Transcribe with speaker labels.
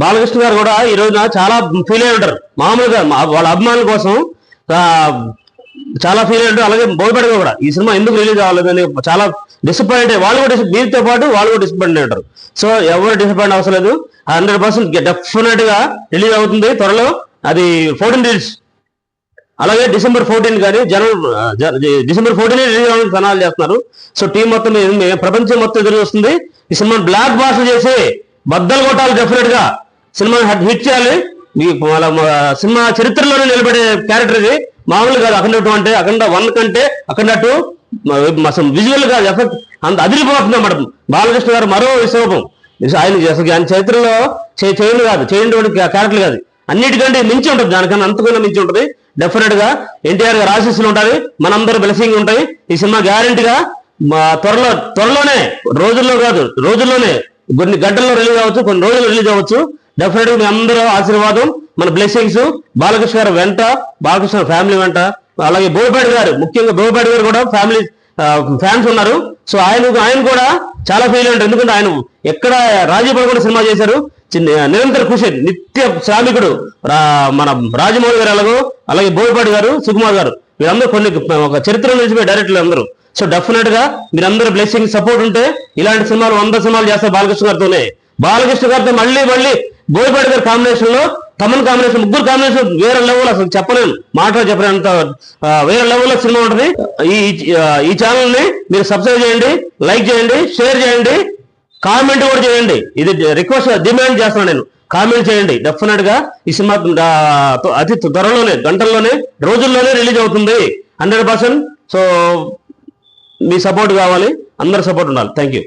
Speaker 1: బాలకృష్ణ గారు కూడా ఈ రోజున చాలా ఫీల్ అయి ఉంటారు. మామూలుగా వాళ్ళ అభిమానుల కోసం చాలా ఫీల్ అయి ఉంటారు. అలాగే బోయపాటి కూడా ఈ సినిమా ఎందుకు రిలీజ్ అవ్వలేదని చాలా డిసప్పాయింట్ అయ్యి వాళ్ళు కూడా దీంతో పాటు వాళ్ళు కూడా డిసప్పాయింట్ ఉంటారు. సో ఎవరు డిసప్పాయింట్ అవసరం లేదు. 100% డెఫినెట్ గా రిలీజ్ అవుతుంది త్వరలో. అది 14 రిలీజ్. అలాగే December 14 కానీ December 14 రిలీజ్ అవ్వడానికి ప్రణాళిక చేస్తున్నారు. సో టీం మొత్తం ప్రపంచం మొత్తం ఎదురు వస్తుంది. ఈ సినిమా బ్లాక్ బాస్టర్ చేసి బద్దలు కొట్టాలి. డెఫినెట్ గా సినిమా హిట్ చేయాలి. సినిమా చరిత్రలోనే నిలబడే క్యారెక్టర్ ఇది. మామూలు కాదు. అఖండ 2 అంటే అఖండ 1 కంటే అఖండ 2 విజువల్ గా ఎఫెక్ట్ అంత అదిరిపోతుంది అన్నమాట. బాలకృష్ణ గారు మరో విశ్వరూపం. ఆయన చరిత్రలో చేయటువంటి క్యారెక్టర్ కాదు. అన్నిటికంటే మించి ఉంటుంది. దానికన్నా అంతకన్నా మించి ఉంటుంది. డెఫినెట్ గా ఎన్టీఆర్ గారు ఆశీస్సులు ఉంటాయి. మనందరూ బ్లెస్సింగ్ ఉంటాయి. ఈ సినిమా గ్యారంటీగా త్వరలోనే రోజుల్లోనే కొన్ని గంటల్లో రిలీజ్ అవ్వచ్చు, కొన్ని రోజులు రిలీజ్ అవ్వచ్చు. డెఫినెట్ గా మీ అందరూ ఆశీర్వాదం, మన బ్లెస్సింగ్స్ బాలకృష్ణ గారు వెంట, బాలకృష్ణ ఫ్యామిలీ వెంట, అలాగే బోయపాటి గారు, ముఖ్యంగా బోయపాటి గారు కూడా ఫ్యామిలీ ఫ్యాన్స్ ఉన్నారు. సో ఆయన కూడా చాలా ఫీల్ ఉంటారు. ఎందుకంటే ఆయన ఎక్కడ రాజీ పడకుండా సినిమా చేశారు. నిరంతర కృషి, నిత్య శ్రామికుడు మన రాజమౌళి గారు, అలాగే బోయపాటి గారు, సుకుమార్ గారు, వీరందరూ ఒక చరిత్ర నిలిచిపోయి డైరెక్టర్లు అందరూ. సో డెఫినెట్ గా మీరందరూ బ్లెస్సింగ్ సపోర్ట్ ఉంటే ఇలాంటి సినిమాలు 100 సినిమాలు చేస్తారు బాలకృష్ణ గారితోనే. బాలకృష్ణ గారితో మళ్ళీ బోయపాటి గారి కాంబినేషన్ లో, తమన్ కాంబినేషన్, ముగ్గురు కాంబినేషన్ వేరే లెవెల్. అసలు చెప్పలేను, చెప్పలేనంత వేరే లెవెల్లో సినిమా ఉంటుంది. ఈ ఛానల్ ని మీరు సబ్స్క్రైబ్ చేయండి, లైక్ చేయండి, షేర్ చేయండి, కామెంట్ కూడా చేయండి. ఇది రిక్వెస్ట్, డిమాండ్ చేస్తున్నాను నేను. కామెంట్ చేయండి. డెఫినెట్ గా ఈ సినిమా అతి త్వరలోనే, గంటల్లోనే, రోజుల్లోనే రిలీజ్ అవుతుంది 100%. సో మీ సపోర్ట్ కావాలి, అందరి సపోర్ట్ ఉండాలి. Thank you.